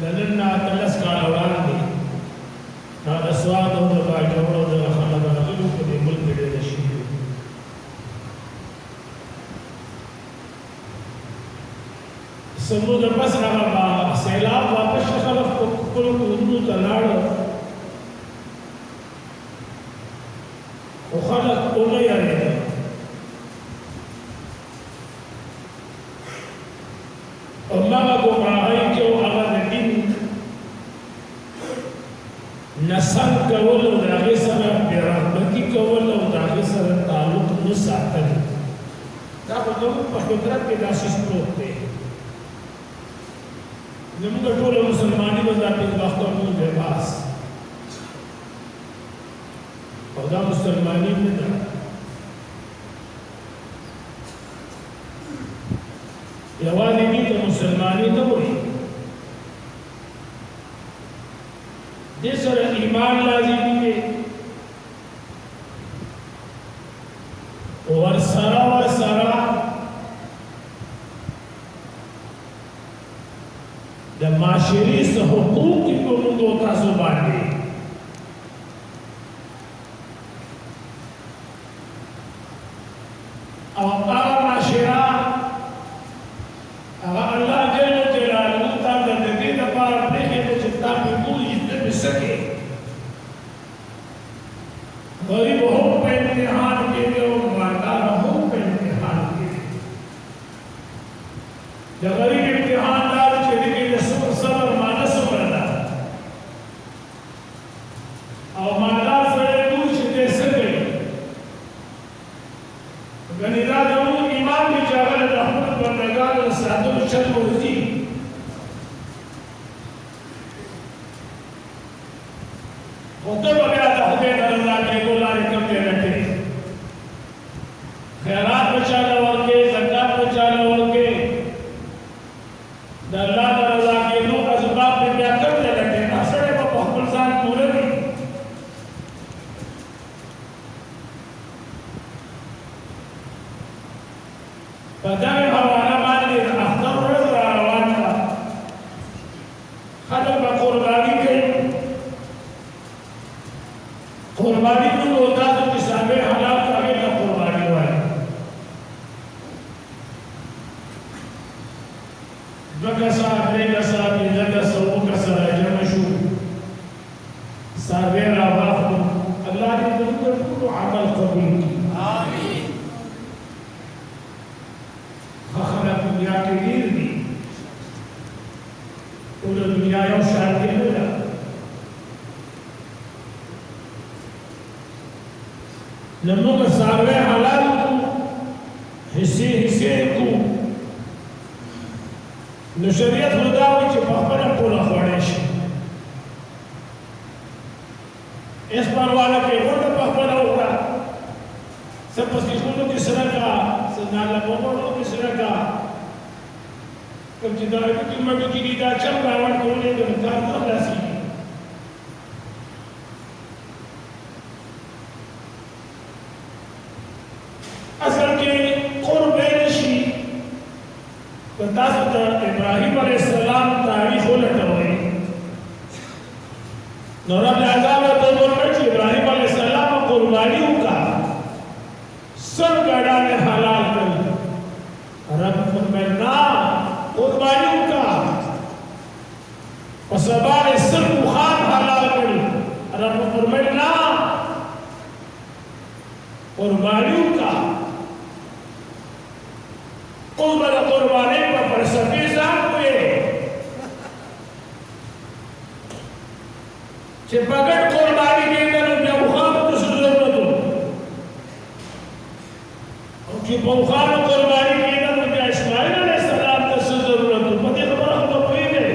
دلنا تلس کا اولاد دی سواد او د باجوړو د خلک راغلو په دې ملک کې ډېر شي سمو د پس هغه سیلاب واپس خلک په خپل کورونو ته لاړل او خلک ونه یارېدل هماغه ګمراهۍ کې او هغه د دین نسل کول او د هغې سره بېرغبتي کول او د هغې سره تعلق نه ساتل دا خو زموږ په فطرت کې دا شی پروت دی زموږ ټوله مسلماني به دا پنځه وخته مونږ لباس او دا مسلماني نه ده یوازې دې ته مسلماني نه وایي دې سره ایمان لازمي دی ورسره د معاشري څه حقوق دي په موږ او تاسو باندې او هغه معاشره هغه الله جل جلاله ته د دې لپاره پرېږدي چې تا په ټول عزت وسکې غریب هم په امتحان کې دی او مالدار هم په امتحان کې دی د غریب امتحان دار چې دې کې صبر مانه صبر ده او مالدار سره ټول چې دې څه کوي غني دا د ایمان کې چې هغه د خپل بندګانو ساتلو چل ورځي وته بیا د خدای د رضا کېدو لارې کوم دی لټوي خیرات بچاله ورکې زکات بچاله ورکې د الله د رضا کېدو اسباب په بیا کوم دی لټوي سړی په خپل ځان پوره وي په دغه حواله باندې د اختر ورځ را روانه ده خلک به قرباني کوي قربانی کو ہوتا تو کسان حالات آگے کا قربانی ہوا ہے دو کسا اپنے کسا پیزا کسا وہ کسا جمشو سارویر آباف اللہ نے دنیا کو عمل قبول کی آمین خلق دنیا کے گیر دی پورا دنیا یو شان کے ملا لموږ څاروي حلال کو حصے کو نو شریعت خدا وایي چې په خپله ټوله خوړی شي اس پرواله کې غونډه په خپله وکړه څه په سیخونو کې سره کړه څه نالموړو کې سره کړه کوم چې دا هډوکي مډوکي دي دا چم راوړ کولې نو کار نه خلاصېږي اصل کې قرب نشي په تاسو ته ابراهیم علیه السلام تاریخ ولټوئ نو رب العالمین ته ورکړ چې ابراهیم علیه السلام قرباني وکړه سر ګډانې حلال کړي رب فرمایي نه قرباني وکړه په سبا یې سر بخار حلال کړي رب فرمایي نه قرباني وکړه قربانی پر فلسفی ځان وې چې بغیر قربانی کېدل بیا مخامخ ته ضرورت او چې په مخامخ قربانی کېدل بیا اسماعیل علیه السلام ته ضرورت په دې خبره خو پوهېږئ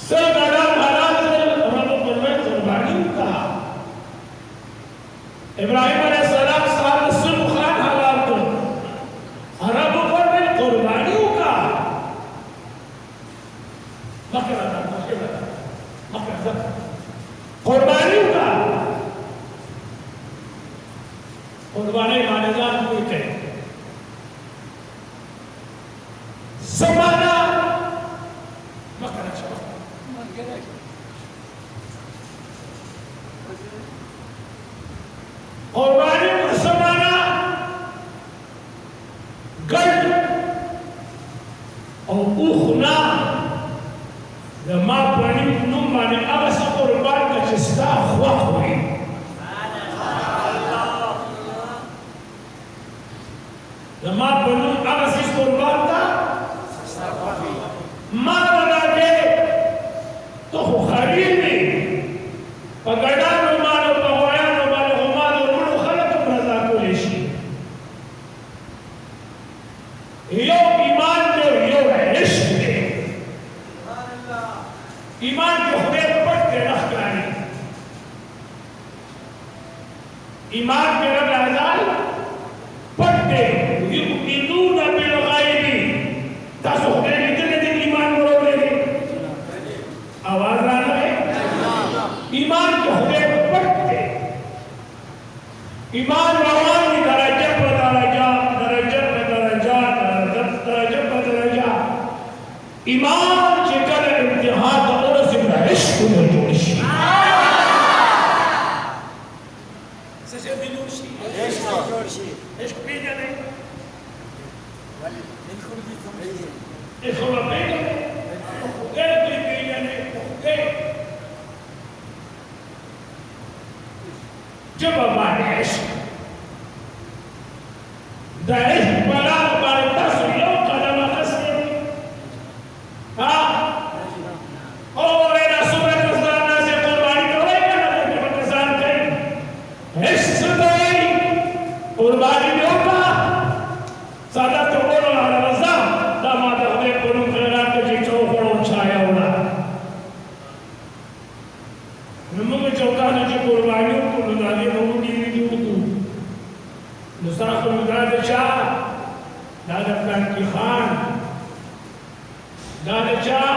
څه ګډان حالات رب فرمایي قرباني وکړه ابراهیم علیہ السلام سال سلو خان حلال کر رب فرمائے قربانیوں کا قربانیوں کا قربانی مانزان کوئی کہے سمانا قربانی مسلمانا گل او اوخنا لما پانی نم مانی اغس قربان کا چستا خواہ ہوئی لما پانی اغس قربان کا ماں بنا کے تو خلیل میں پگڑانو مانو پغویانو مانو غمانو منو خلقم رضا کو لیشی یو ایمان دے یو عشق دے ایمان کے خدے پٹ کے رخ کرانی ایمان کے رب اعزال پٹ دے یؤمنون بالغیب تاسو خدے لیدنے دن ایمان مرو لے دے آواز آنا ہے ایمان کے خدے پٹ دے ایمان روان کی درجہ پر درجہ درجہ پر درجہ درجہ پر درجہ ایمان چکر امتحان کا اور زندہ عشق میں جوڑشی سچے بھی جوڑشی عشق بھی جانے عشق بھی جانے خدے بھی جانے خدے جب ہمارے عشق دا عشق بلا ہمارے تصویروں قدم خسنے اور رسول کسانہ سے قربانی کرے گا نہ کہ کسان کرے عشق سے کرے قربانی میں ہوگا سادہ تو بولو اللہ رضا داماد خدے قرم خیرات کے جی چوکڑوں چھایا ہونا نمو کے چوکانے جو قربانیوں کو لدالی نمو دیوی دیو تو نصرہ کو لداد چاہ دادا پلان کی خان دادا چاہ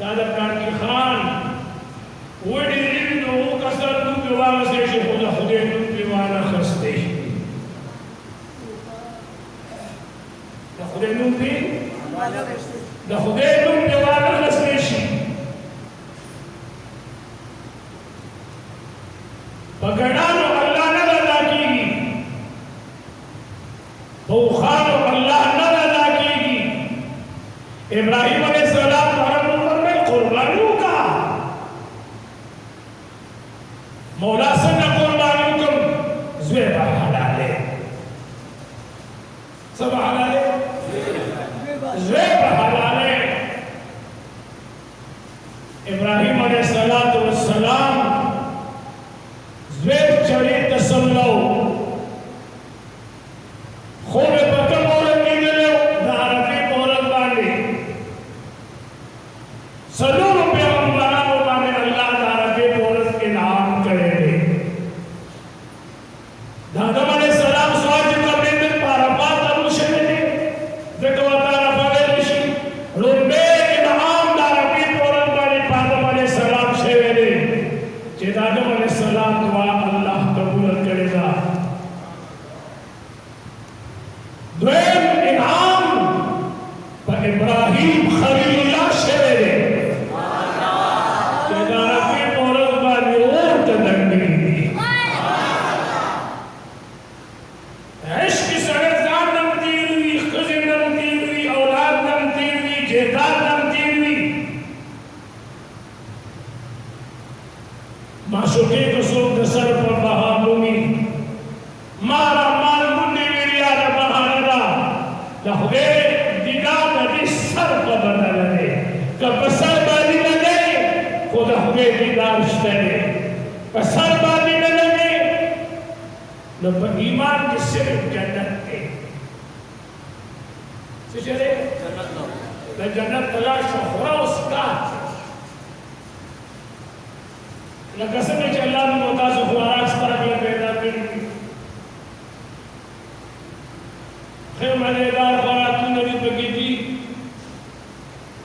دادا پلان کی خان وہ دیوی نمو کسر نم پیوانا سیشی خدا خدے نم پیوانا خستے دا خدے نم پیوانا خستے شی پگڑانو اللہ نہ رضا کی گی بوخانو اللہ نہ رضا کی گی ابراہیم علیہ السلام حرم میں قربانیوں کا مولا سنہ قربانیوں کم زویب حلالے سب حلالے زویب حلالے ابراہیم علیہ السلام زویب چڑی تسلو خوب پکم عورت کی دلو دارفی عورت باندے سلو روپے ہمارا باندے اللہ دارفی عورت کے نام کرے دے دادم علیہ السلام سواج قبل میں پارا پاتا روشے میں دے ذکر تارا پاگے رشی روپے کے نام دارفی عورت باندے پادم علیہ السلام شیوے دے چہ دادم علیہ السلام دعا اللہ قبول کرے گا دویم انعام پر ابراہیم خلیل اللہ شیرے دے کہ دارفی عورت باندے اور تدنگی دی عشق سڑے زان نمتی ہوئی خزی نمتی ہوئی اولاد نمتی ہوئی جیداد نمتی ہوئی معشوقی کو سوک دسر پر بہامومی مارا مال منی ویریا دا بہانا دا خدے دیدار دی سر پر بدل دے کہ پسر بادی لگے خدا خدے دیدار شتے دے پسر بادی لگے لب ایمان کی صرف جنت دے سچرے جنت تلاش خورا اس کا لقسم ہے کہ اللہ نے متاثر خوارا استراغل پیدا کری خیر مزیدار خواراتون نبی پکی تھی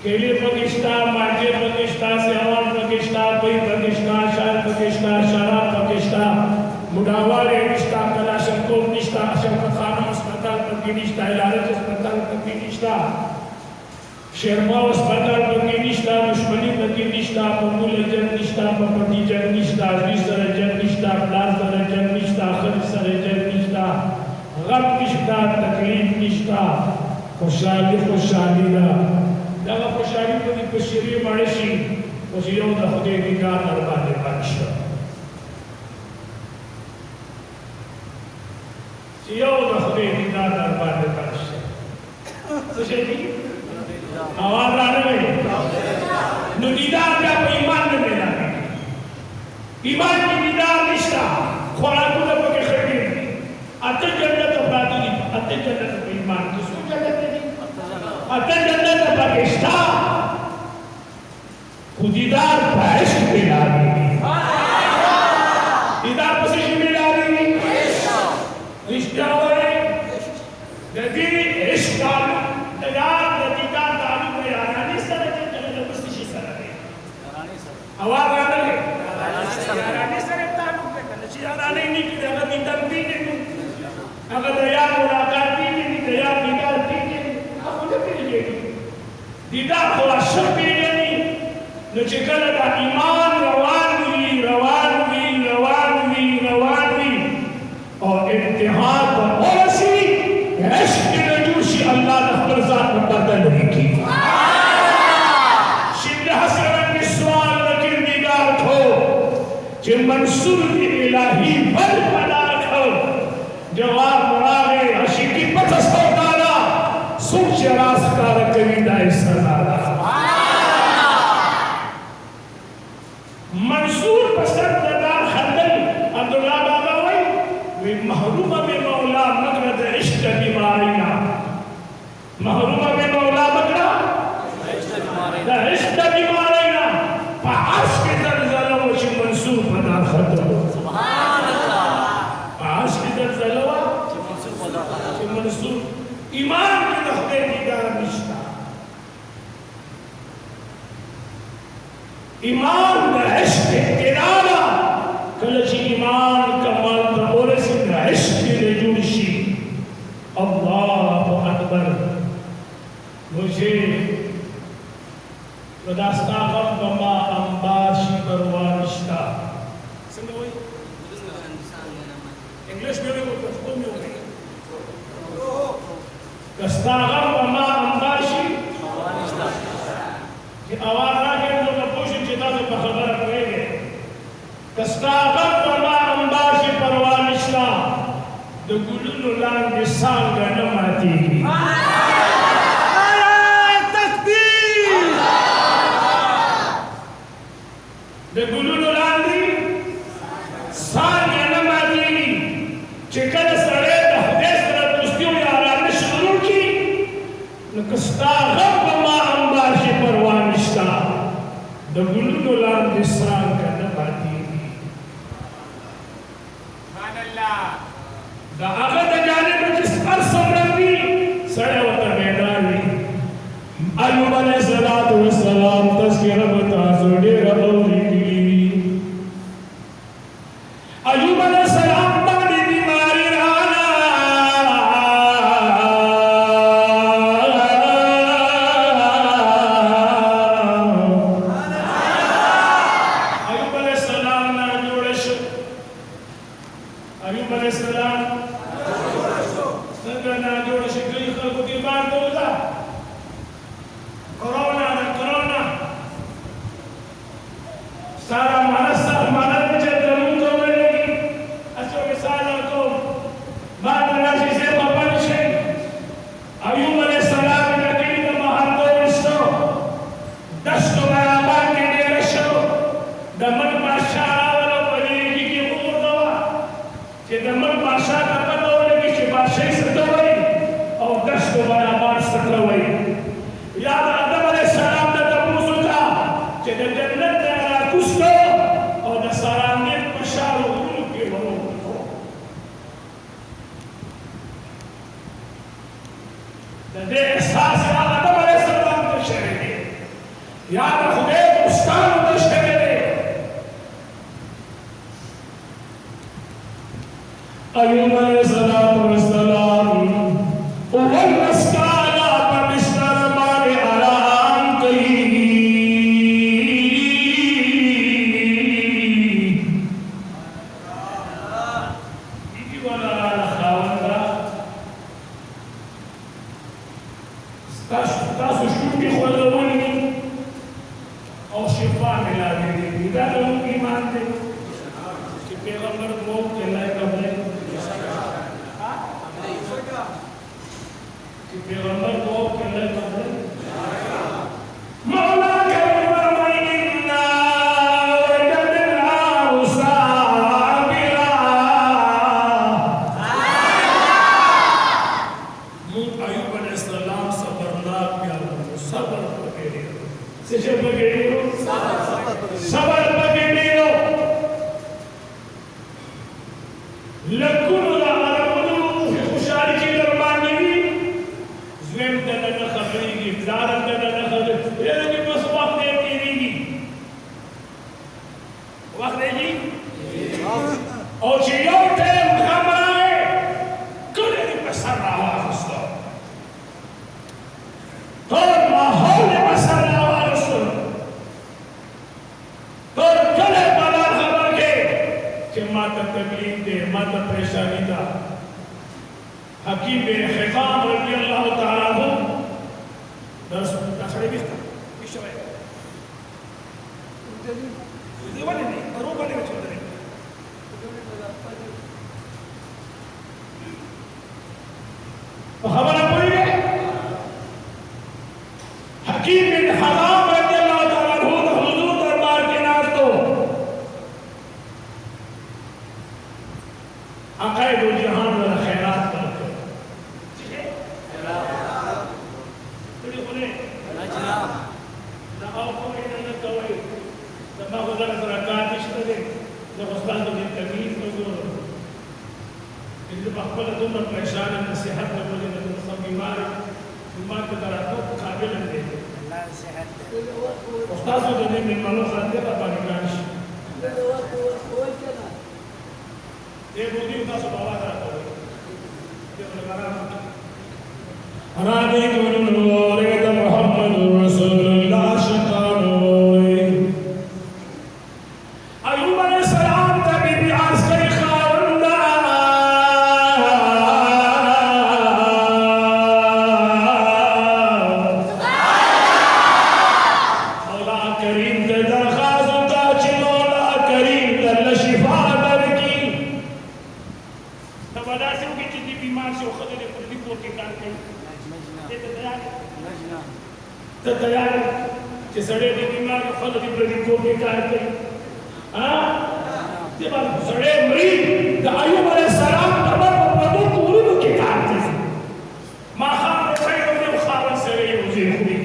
کیلے پکشتا مانجے پکشتا سیوان پکشتا پئی پکشتا شار پکشتا شراب پکشتا مڈاوار نشتا کلاشنکوف نشتا اشرف خانم اسپتال پکی نشتا الارج اسپتال پکی نشتا شرما و اسپتال پکی نشتا، دشمنی پکی نشتا، پمول جنگ نشتا، پپتی جنگ نشتا، عزیز سر جنگ نشتا، پلار سر جنگ نشتا، خرج سر جنگ نشتا، غم نشتا، تکلیف نشتا، خوشحالی خوشحالی دا دغه خوشحالی په دې بشری مړ شي اوس یو د خدای نگاه در باندې پاتې شو چې یو د خدای نگاه در باندې پاتې شو څه شي دي اواز راغلی نو دیدار بیا په ایمان نه میلاږي ایمان کې دیدار نشته خوراکونه پکې ښه دي اته جنت پراته دي اته جنت په ایمان کې څو جنت دي اته جنت پکې شته خو دیدار په عشق میلاږي دیدار په څه شي میلاږي رشتیا وایي د دې عشق د یار د دیدار تعلق د یارانې سره دی که د بل شي سره دی اواز راغلی یارانې سره تعلق دی که نه چې یارانې نه کړي هغه دیدار پېژني هغه د یار ملاقات پېژني د یار دیدار پېژني هغه نه پېژني دیدار خو عاشق پېژني نو چې کله دا ایمان روان وي روان وي روان وي روان وي او امتحان ته ورسي عشق کې نه جوړ شي الله د خپل ذات په پرده لري کی شد حسن سوال کردگار تھو چې منصور الہی بل بنا کھو جواب مراغے عشقی پتس ہوتانا سوچ راست کار کریدہ سردارا منصور پسند دار خندل عبداللہ بابا وی محرومہ میں مولا مقرد عشق بیمارینا محرومہ میں مولا مقرد عشق بیمارینا پا عشق زلزلہ وچی منصور پدار خطر سبحان اللہ پا عشق زلزلہ وچی منصور ایمان کی دختے دیدار نشتا ایمان دا عشق اقتدالا کلچی ایمان کمال دا اورسی دا عشق رجوشی اللہ اکبر مجھے وداستا غم بما انباشی پروانشتا سنگا ہوئی انگلیش میں بھی پختو میں ہوئی داستا غم بما انباشی کہ آواز راکے اندو کا پوشن چیتا سے بخبر اپنے گئے داستا غم بما انباشی پروانشتا دو گلون لان بسان کا نماتی گی د ګلونو لاندې څانګه نه ماتېږي چې کله سړی د خدای سره دوستي او یارانه شروع کړي نو که ستا غم به ما انبار شي پروا نشته د ګلونو لاندې څانګه نه ماتېږي سبحان الله د هغه د جانبه چې هر څومره وي سړی ورته بیدار وي ایوب علیه السلام تذکره به تاسو ډېره اوري ایوب علیہ السلام باندې بیماری رانا ایوب علیہ السلام نا جوړ شو ایوب علیہ السلام څنګه نا جوړ شو کوي خلکو کې بار دوزا کرونا سارا مانسا مانس ایوب علیہ السلام نے کئی دفعہ ہاتھوں رشتو دشت و بیابان کے لئے رشتو دمن بادشاہ آولو پلیگی کی امور دوا کہ دمن بادشاہ تقد ہونے کی کہ بادشاہی سکتا ہوئی اور دشت و بیابان سکتا ہوئی یاد آدم علیہ السلام نے تبوزو تھا کہ جنت نے راکوس کو اور نصارانیت بشار و غلوب کے بھروں کو دے احساس یا آدم علیہ السلام تو شہر دے یا خدای مستان تو شہر دے ایوب علیہ السلام والمسکانا پمشتر مان علا تاسو شونډې خوځولي دي او شفا ملاوېږي دي دا زموږ ایمان دی چې پیغمبر موږ کې الله قبلې چې پیغمبر موږ کې الله قبلې مولا کریم فرمایي انا وجدناه صابرا موږ ایوب علیه السلام صبرناک بیا صبر وکړي څه شی وکړي صبر وکړي لکونو دا عربونو خوشحالي چې در باندې وي زویم ته نه خبرېږي پلار ته نه خبرېږي یعنې بس وخت یې تېرېږي وخت دی او چې یو ټایم غم راغی کلی دې په سر راواخیسته ټول ماحول یې په سر راواخیسته ټول کلی بلار خبر کې چې ما ته تکلیف دی ما ته پریشانی ده حکیم بن حزام رضی الله تعالی عنہ درس دا سړی بیخته شوی دی ولې نه ورو باندې وچولې په خبره پوهیږئ حکیم بن حزام رضی الله تعالی عنہ د حضور دربار کې ناست و عقائد الجهان ولا خیرات ورکړ دا او کومې نه کوي دا ما غوډه زراعت شته دي دا استاد دې تکلیف وګورو چې په خپل دومره پریشان نصیحت نه کوي د سم بیمار ته دراتو قابل دی الله صحت استاد دې من منو سره په باندې کارش دې بودی تاسو باور راکوي دې ولګارا راځي ګورو رې محمد رسول الله شکانوي ایوب علیہ السلام ته بی عسکری خاوندا مولا کریم ته درخواست وکړه چې مولا کریم ته شفا درکړي دا وداسې وکړي چې دې بیمار شي او ښځه دې پر دې کور کې کار کوي ته تیار چې سړی دې بیمار ښځه دې پر دې کور کې کار کوي دې باندې سړی مري د ایوب علیه السلام خبر په پردو کورونو کې کار کوي ماښام روټۍ وخوري او خاوند سره یې وزې خوري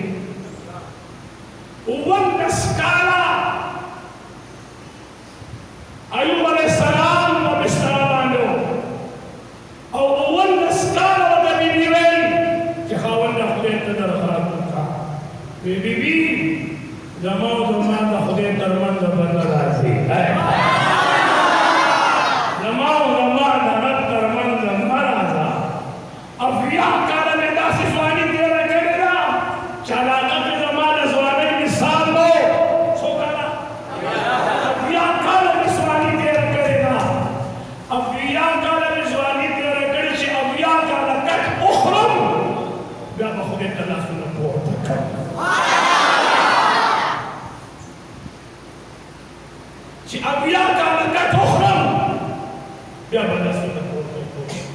19 کاله ایوب علیه السلام په بستر باندې او 19 کاله ورته بیبي ویل چې خاونده خدای ته درخواست وکړه بیبي زما او زما د خدای ترمنځ بدله راځي زما او زما د رب ترمنځ مه راځه اویا کاله مې داسې ځواني تېره کړې ده چې علاقه کې زما د ځوانۍ مثال و څو کاله اویا کاله مې ځواني تېره کړې ده اویا کاله مې ځواني تېره کړې چې اویا کاله کټ وخورم بیا به خدای ته لاسونه پورته کړم چې اویا کاله کټ وخورم بیا به لاسونه پورته کړم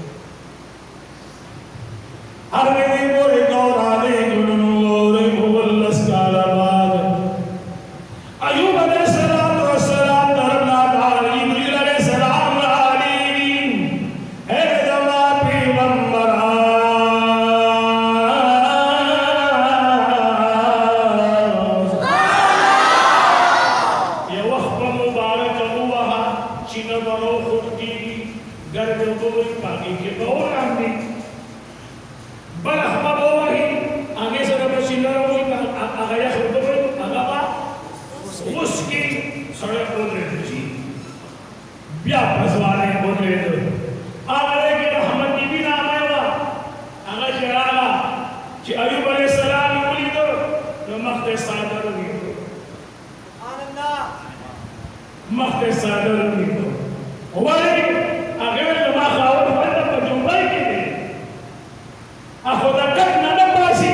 هر ویدی پورې دورانې ګلونو ګورې 19 کاله بعد ایوب علیه السلام در ناداری جبریل علیه السلام راغلي اے زما پیغمبره بیا پسوانے بودرے دو آگرے کی رحمت کی بھی نام آئے گا آگا شراغا چی ایوب علیہ السلام بولی دو جو مخت سادر ہوئی دو مخت سادر ہوئی دو ولی آگے جمع خواہد فرد پر جمعہ کی دے اخو دا کٹ نہ باسی